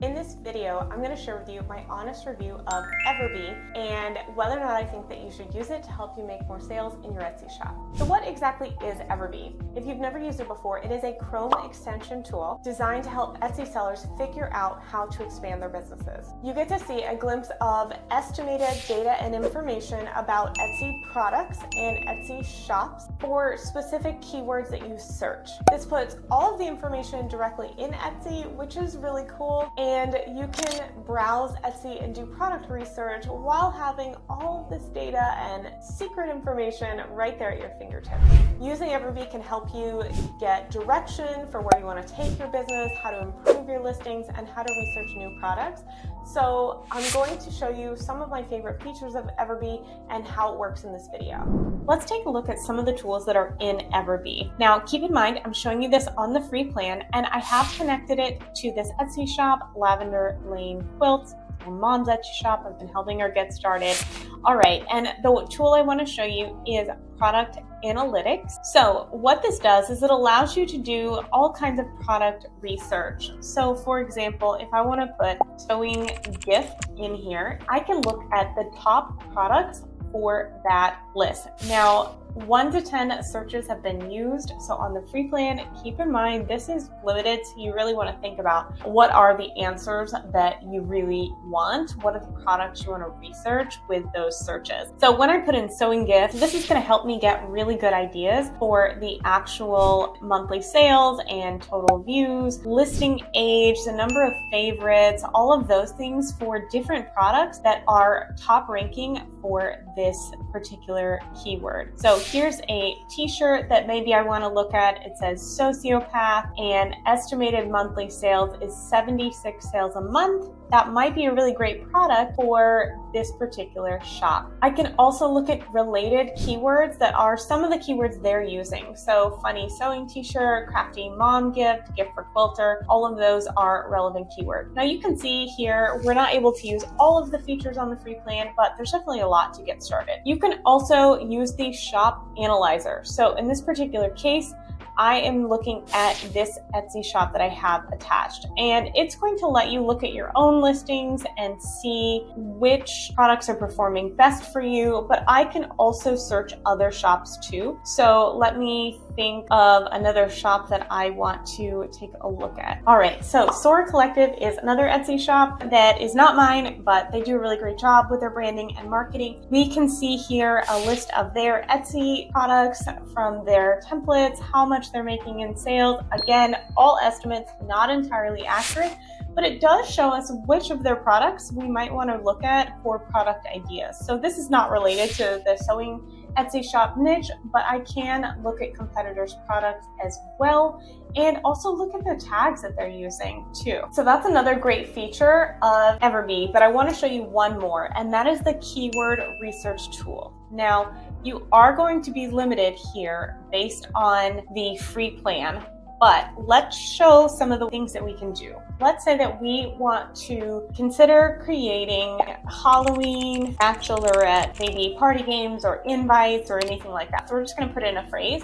In this video, I'm going to share with you my honest review of Everbee and whether or not I think that you should use it to help you make more sales in your Etsy shop. So what exactly is Everbee? If you've never used it before, it is a Chrome extension tool designed to help Etsy sellers figure out how to expand their businesses. You get to see a glimpse of estimated data and information about Etsy products and Etsy shops for specific keywords that you search. This puts all of the information directly in Etsy, which is really cool. And you can browse Etsy and do product research while having all of this data and secret information right there at your fingertips. Using Everbee can help you get direction for where you want to take your business, how to improve your listings, and how to research new products. So I'm going to show you some of my favorite features of Everbee and how it works in this video. Let's take a look at some of the tools that are in Everbee. Now, keep in mind, I'm showing you this on the free plan, and I have connected it to this Etsy shop, Lavender Lane Quilts, my mom's Etsy shop. I've been helping her get started. All right, and the tool I want to show you is Product Analytics. So what this does is it allows you to do all kinds of product research. So for example, if I want to put sewing gift in here, I can look at the top products for that list. Now, 1 to 10 searches have been used. So on the free plan, keep in mind, this is limited. So you really want to think about what are the answers that you really want? What are the products you want to research with those searches? So when I put in sewing gift, this is going to help me get really good ideas for the actual monthly sales and total views, listing age, the number of favorites, all of those things for different products that are top ranking for this particular keyword. So here's a t-shirt that maybe I want to look at. It says sociopath and estimated monthly sales is 76 sales a month. That might be a really great product for this particular shop. I can also look at related keywords that are some of the keywords they're using. So funny sewing t-shirt, crafty mom gift, gift for quilter, all of those are relevant keywords. Now you can see here, we're not able to use all of the features on the free plan, but there's definitely a lot to get started. You can also use the shop analyzer. So in this particular case, I am looking at this Etsy shop that I have attached, and it's going to let you look at your own listings and see which products are performing best for you, but I can also search other shops too. So let me think of another shop that I want to take a look at. All right, so Sora Collective is another Etsy shop that is not mine, but they do a really great job with their branding and marketing. We can see here a list of their Etsy products from their templates, how much they're making in sales. Again, all estimates, not entirely accurate, but it does show us which of their products we might want to look at for product ideas. So this is not related to the sewing Etsy shop niche, but I can look at competitors' products as well and also look at the tags that they're using too. So that's another great feature of Everbee, but I want to show you one more, and that is the keyword research tool. Now, you are going to be limited here based on the free plan, but let's show some of the things that we can do. Let's say that we want to consider creating Halloween, bachelorette, maybe party games or invites or anything like that. So we're just going to put in a phrase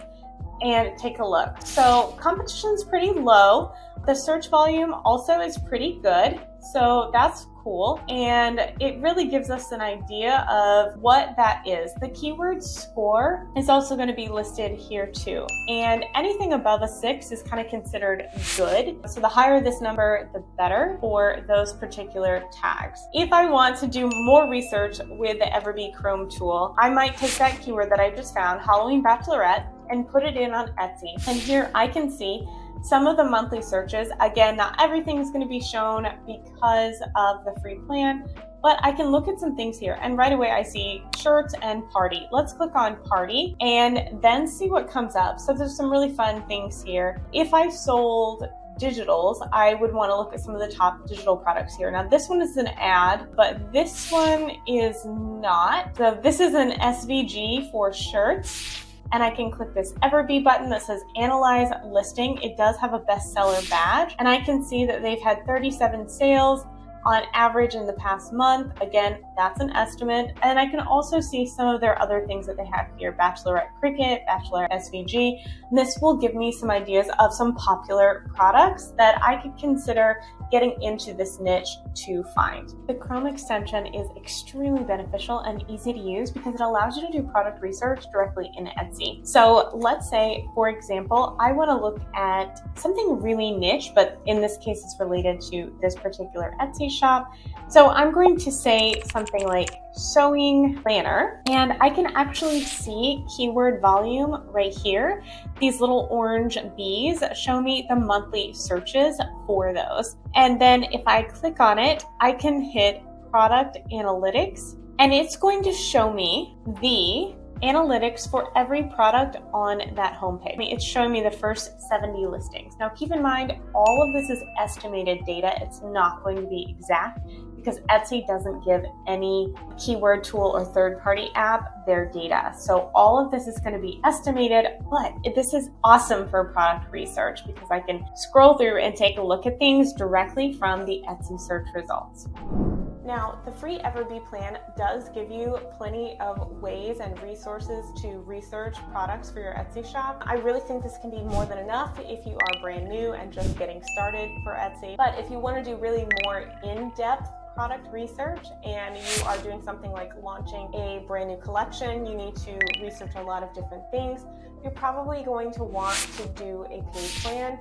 and take a look. So competition's pretty low. The search volume also is pretty good. So that's cool. And it really gives us an idea of what that is. The keyword score is also going to be listed here too. And anything above a 6 is kind of considered good. So the higher this number, the better for those particular tags. If I want to do more research with the Everbee Chrome tool, I might take that keyword that I just found, Halloween Bachelorette, and put it in on Etsy. And here I can see some of the monthly searches. Again, not everything is going to be shown because of the free plan, but I can look at some things here. And right away I see shirts and party. Let's click on party and then see what comes up. So there's some really fun things here. If I sold digitals, I would want to look at some of the top digital products here. Now this one is an ad, but this one is not. So this is an SVG for shirts. And I can click this Everbee button that says Analyze Listing. It does have a bestseller badge, and I can see that they've had 37 sales on average in the past month. Again, that's an estimate. And I can also see some of their other things that they have here, Bachelorette Cricket, Bachelorette SVG. And this will give me some ideas of some popular products that I could consider getting into this niche to find. The Chrome extension is extremely beneficial and easy to use because it allows you to do product research directly in Etsy. So let's say, for example, I want to look at something really niche, but in this case, it's related to this particular Etsy shop. So I'm going to say something like sewing planner, and I can actually see keyword volume right here. These little orange bees show me the monthly searches for those. And then if I click on it, I can hit product analytics, and it's going to show me the analytics for every product on that homepage. It's showing me the first 70 listings. Now keep in mind, all of this is estimated data. It's not going to be exact because Etsy doesn't give any keyword tool or third-party app their data. So all of this is going to be estimated, but this is awesome for product research because I can scroll through and take a look at things directly from the Etsy search results. Now, the free Everbee plan does give you plenty of ways and resources to research products for your Etsy shop. I really think this can be more than enough if you are brand new and just getting started for Etsy. But if you want to do really more in-depth product research and you are doing something like launching a brand new collection, you need to research a lot of different things, you're probably going to want to do a paid plan.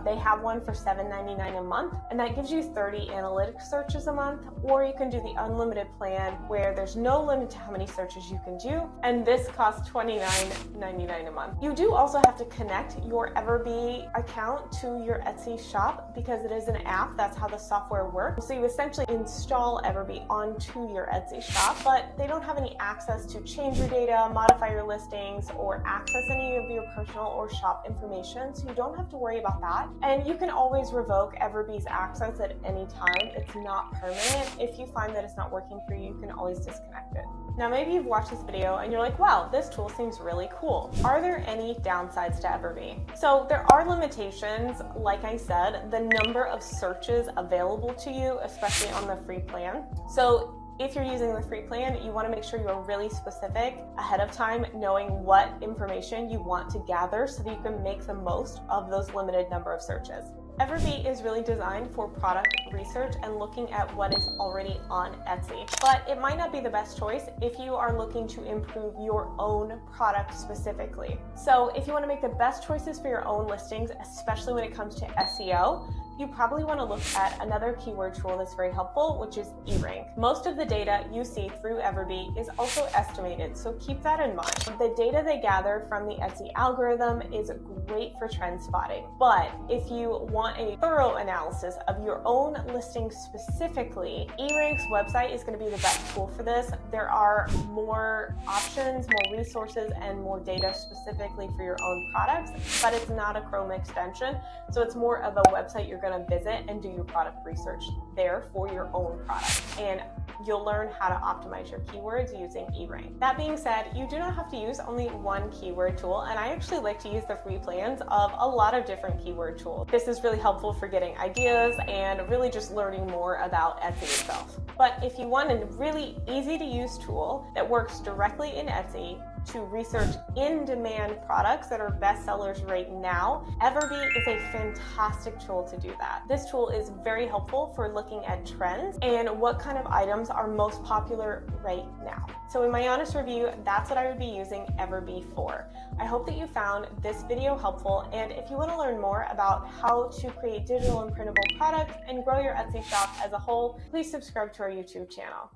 They have one for $7.99 a month, and that gives you 30 analytics searches a month, or you can do the unlimited plan where there's no limit to how many searches you can do, and this costs $29.99 a month. You do also have to connect your Everbee account to your Etsy shop because it is an app. That's how the software works. So you essentially install Everbee onto your Etsy shop, but they don't have any access to change your data, modify your listings, or access any of your personal or shop information, so you don't have to worry about that. And you can always revoke Everbee's access at any time. It's not permanent. If you find that it's not working for you, you can always disconnect it. Now, maybe you've watched this video and you're like, wow, this tool seems really cool. Are there any downsides to Everbee? So there are limitations. Like I said, the number of searches available to you, especially on the free plan. So if you're using the free plan, you want to make sure you're really specific ahead of time, knowing what information you want to gather so that you can make the most of those limited number of searches. Everbee is really designed for product research and looking at what is already on Etsy, but it might not be the best choice if you are looking to improve your own product specifically. So if you want to make the best choices for your own listings, especially when it comes to SEO, you probably want to look at another keyword tool that's very helpful, which is eRank. Most of the data you see through Everbee is also estimated, so keep that in mind. The data they gather from the Etsy algorithm is great for trend spotting, but if you want a thorough analysis of your own listing specifically, eRank's website is going to be the best tool for this. There are more options, more resources, and more data specifically for your own products, but it's not a Chrome extension, so it's more of a website you're going to visit and do your product research there for your own product, and you'll learn how to optimize your keywords using eRank. That being said, you do not have to use only one keyword tool, and I actually like to use the free plans of a lot of different keyword tools. This is really helpful for getting ideas and really just learning more about Etsy itself. But if you want a really easy to use tool that works directly in Etsy to research in-demand products that are bestsellers right now, Everbee is a fantastic tool to do that. This tool is very helpful for looking at trends and what kind of items are most popular right now. So in my honest review, that's what I would be using Everbee for. I hope that you found this video helpful, and if you want to learn more about how to create digital and printable products and grow your Etsy shop as a whole, please subscribe to our YouTube channel.